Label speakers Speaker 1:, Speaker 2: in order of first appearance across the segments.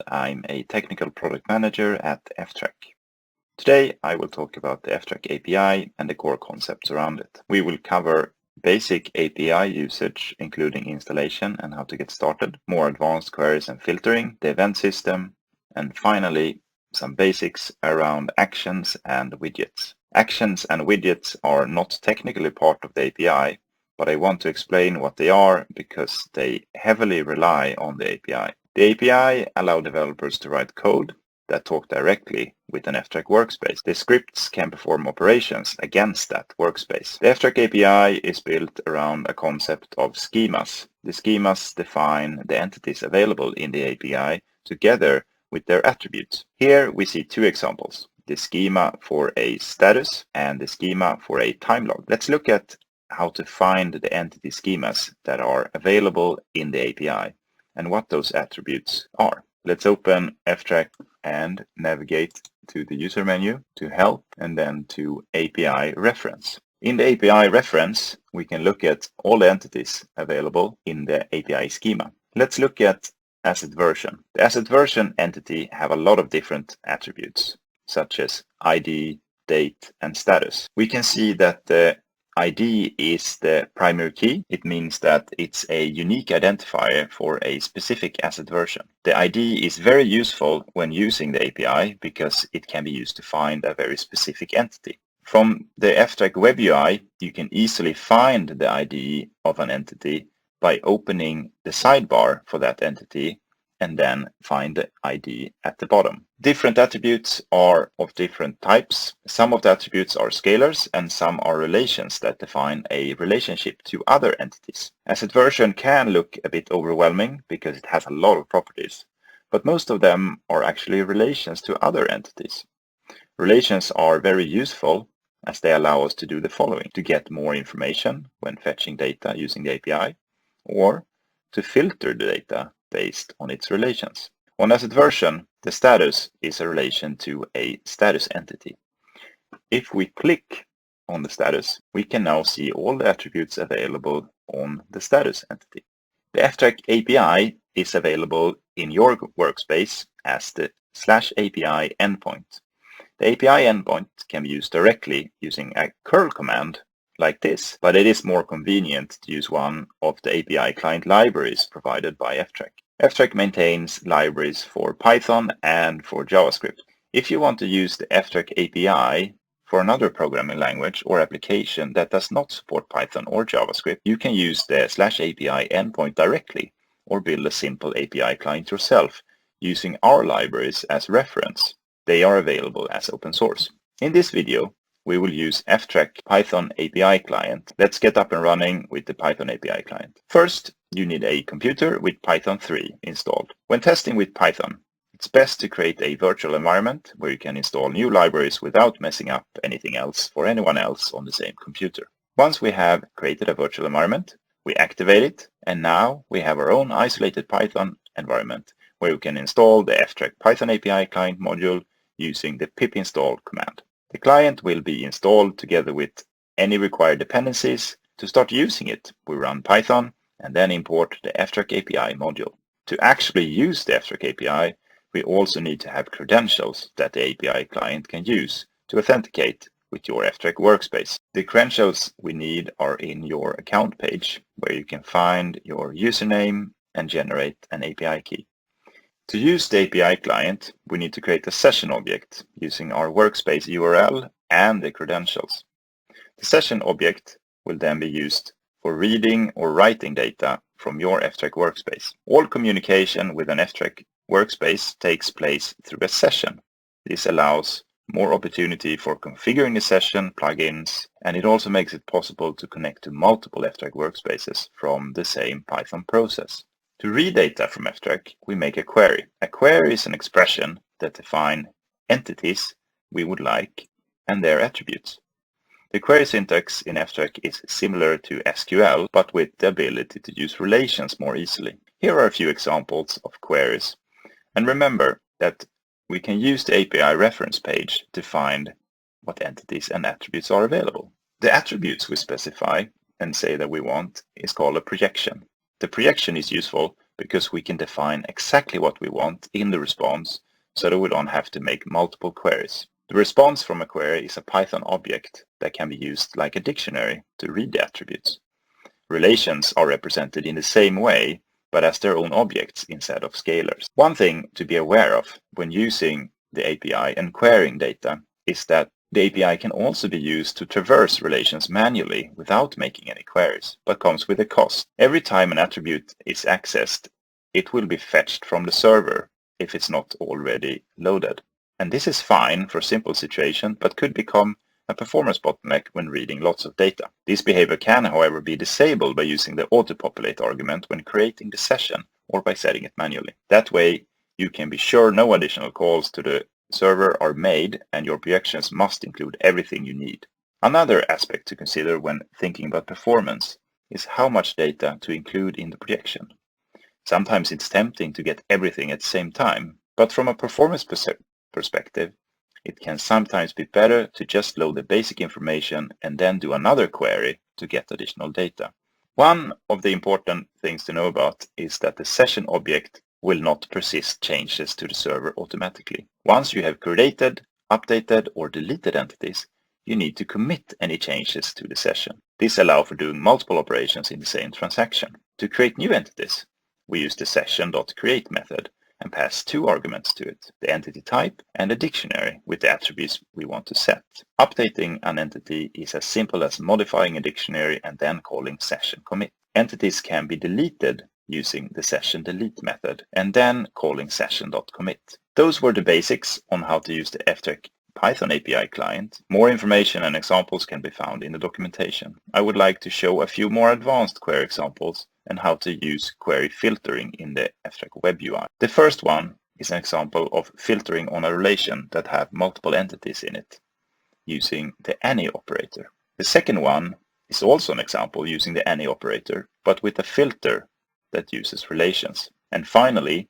Speaker 1: I'm a technical product manager at FTrack. Today I will talk about the FTrack API and the core concepts around it. We will cover basic API usage, including installation and how to get started, more advanced queries and filtering, the event system, and finally some basics around actions and widgets. Actions and widgets are not technically part of the API, but I want to explain what they are because they heavily rely on the API. The API allows developers to write code that talk directly with an FTrack workspace. The scripts can perform operations against that workspace. The FTrack API is built around a concept of schemas. The schemas define the entities available in the API together with their attributes. Here we see two examples, the schema for a status and the schema for a time log. Let's look at how to find the entity schemas that are available in the API and what those attributes are. Let's open FTrack and navigate to the user menu, to help, and then to API reference. In the API reference, we can look at all the entities available in the API schema. Let's look at asset version. The asset version entity have a lot of different attributes, such as ID, date, and status. We can see that the ID is the primary key. It means that it's a unique identifier for a specific asset version. The ID is very useful when using the API because it can be used to find a very specific entity. From the FTrack web UI, you can easily find the ID of an entity by opening the sidebar for that entity and then find the ID at the bottom. Different attributes are of different types. Some of the attributes are scalars and some are relations that define a relationship to other entities. Asset version can look a bit overwhelming because it has a lot of properties, but most of them are actually relations to other entities. Relations are very useful as they allow us to do the following: to get more information when fetching data using the API, or to filter the data based on its relations. On asset version, the status is a relation to a status entity. If we click on the status, we can now see all the attributes available on the status entity. The FTrack API is available in your workspace as the /API endpoint. The API endpoint can be used directly using a curl command like this, but it is more convenient to use one of the API client libraries provided by FTrack. FTrack maintains libraries for Python and for JavaScript. If you want to use the FTrack API for another programming language or application that does not support Python or JavaScript, you can use the /API endpoint directly or build a simple API client yourself using our libraries as reference. They are available as open source. In this video, we will use FTrack Python API client. Let's get up and running with the Python API client. First, you need a computer with Python 3 installed. When testing with Python, it's best to create a virtual environment where you can install new libraries without messing up anything else for anyone else on the same computer. Once we have created a virtual environment, we activate it, and now we have our own isolated Python environment where we can install the FTrack Python API client module using the pip install command. The client will be installed together with any required dependencies. To start using it, we run Python and then import the FTrack API module. To actually use the FTrack API, we also need to have credentials that the API client can use to authenticate with your FTrack workspace. The credentials we need are in your account page, where you can find your username and generate an API key. To use the API client, we need to create a session object using our workspace URL and the credentials. The session object will then be used for reading or writing data from your FTrack workspace. All communication with an FTrack workspace takes place through a session. This allows more opportunity for configuring the session, plugins, and it also makes it possible to connect to multiple FTrack workspaces from the same Python process. To read data from FTrack, we make a query. A query is an expression that defines entities we would like and their attributes. The query syntax in FTrack is similar to SQL, but with the ability to use relations more easily. Here are a few examples of queries. And remember that we can use the API reference page to find what entities and attributes are available. The attributes we specify and say that we want is called a projection. The projection is useful because we can define exactly what we want in the response so that we don't have to make multiple queries. The response from a query is a Python object that can be used like a dictionary to read the attributes. Relations are represented in the same way, but as their own objects instead of scalars. One thing to be aware of when using the API and querying data is that the API can also be used to traverse relations manually without making any queries, but comes with a cost. Every time an attribute is accessed, it will be fetched from the server if it's not already loaded. And this is fine for a simple situation, but could become a performance bottleneck when reading lots of data. This behavior can, however, be disabled by using the auto-populate argument when creating the session or by setting it manually. That way, you can be sure no additional calls to the server are made and your projections must include everything you need. Another aspect to consider when thinking about performance is how much data to include in the projection. Sometimes it's tempting to get everything at the same time, but from a performance perspective, it can sometimes be better to just load the basic information and then do another query to get additional data. One of the important things to know about is that the session object will not persist changes to the server automatically. Once you have created, updated, or deleted entities, you need to commit any changes to the session. This allows for doing multiple operations in the same transaction. To create new entities, we use the session.create method and pass two arguments to it, the entity type and a dictionary with the attributes we want to set. Updating an entity is as simple as modifying a dictionary and then calling session commit. Entities can be deleted using the session delete method and then calling session.commit. Those were the basics on how to use the FTrack Python API client. More information and examples can be found in the documentation. I would like to show a few more advanced query examples and how to use query filtering in the FTrack web UI. The first one is an example of filtering on a relation that have multiple entities in it using the any operator. The second one is also an example using the any operator, but with a filter that uses relations. And finally,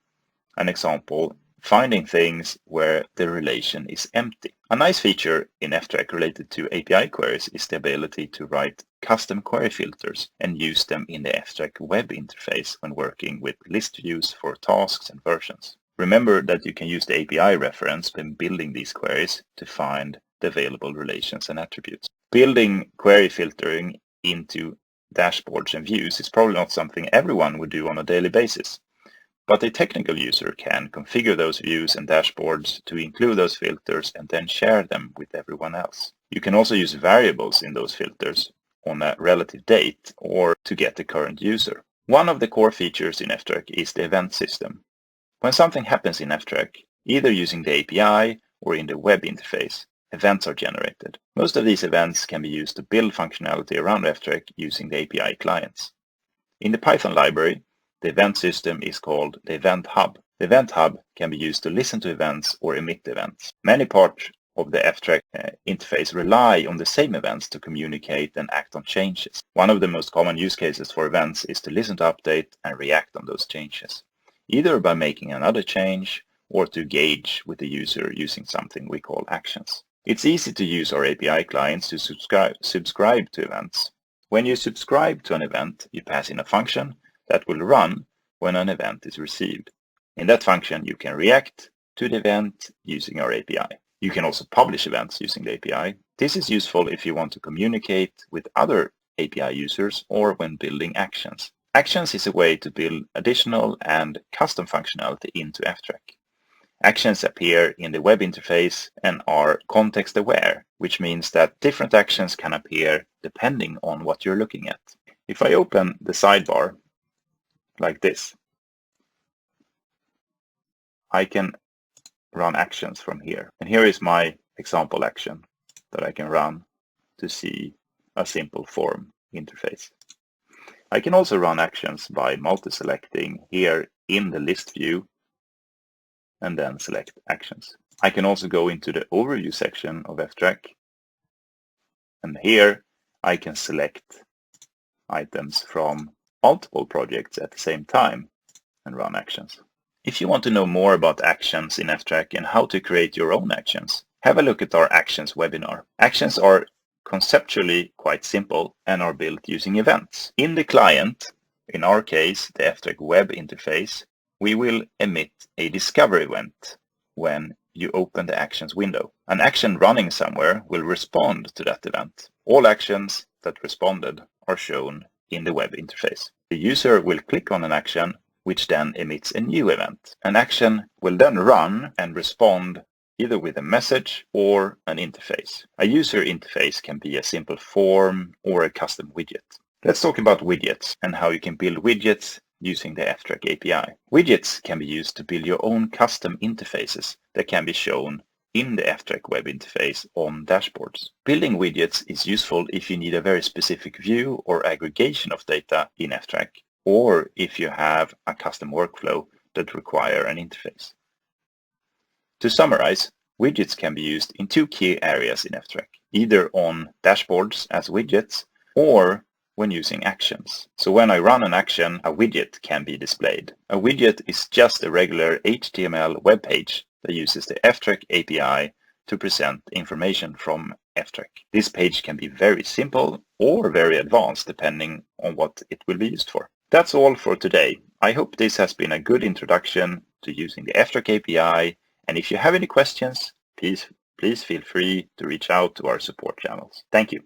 Speaker 1: an example finding things where the relation is empty. A nice feature in FTrack related to API queries is the ability to write custom query filters and use them in the FTrack web interface when working with list views for tasks and versions. Remember that you can use the API reference when building these queries to find the available relations and attributes. Building query filtering into dashboards and views is probably not something everyone would do on a daily basis. But a technical user can configure those views and dashboards to include those filters and then share them with everyone else. You can also use variables in those filters on a relative date or to get the current user. One of the core features in FTrack is the event system. When something happens in FTrack, either using the API or in the web interface, events are generated. Most of these events can be used to build functionality around FTrack using the API clients. In the Python library, the event system is called the Event Hub. The Event Hub can be used to listen to events or emit events. Many parts of the FTrack interface rely on the same events to communicate and act on changes. One of the most common use cases for events is to listen to update and react on those changes, either by making another change or to engage with the user using something we call actions. It's easy to use our API clients to subscribe to events. When you subscribe to an event, you pass in a function that will run when an event is received. In that function, you can react to the event using our API. You can also publish events using the API. This is useful if you want to communicate with other API users or when building actions. Actions is a way to build additional and custom functionality into FTrack. Actions appear in the web interface and are context aware, which means that different actions can appear depending on what you're looking at. If I open the sidebar like this, I can run actions from here. And here is my example action that I can run to see a simple form interface. I can also run actions by multi-selecting here in the list view and then select actions. I can also go into the overview section of FTrack, and here I can select items from multiple projects at the same time and run actions. If you want to know more about actions in FTrack and how to create your own actions, have a look at our Actions webinar. Actions are conceptually quite simple and are built using events. In the client, in our case, the FTrack web interface, we will emit a discovery event when you open the actions window. An action running somewhere will respond to that event. All actions that responded are shown in the web interface. The user will click on an action, which then emits a new event. An action will then run and respond either with a message or an interface. A user interface can be a simple form or a custom widget. Let's talk about widgets and how you can build widgets using the FTrack API. Widgets can be used to build your own custom interfaces that can be shown in the FTrack web interface on dashboards. Building widgets is useful if you need a very specific view or aggregation of data in FTrack, or if you have a custom workflow that require an interface. To summarize, widgets can be used in two key areas in FTrack, either on dashboards as widgets or when using actions. So when I run an action, a widget can be displayed. A widget is just a regular HTML web page that uses the FTrack API to present information from FTrack. This page can be very simple or very advanced depending on what it will be used for. That's all for today. I hope this has been a good introduction to using the FTrack API, and if you have any questions, please feel free to reach out to our support channels. Thank you.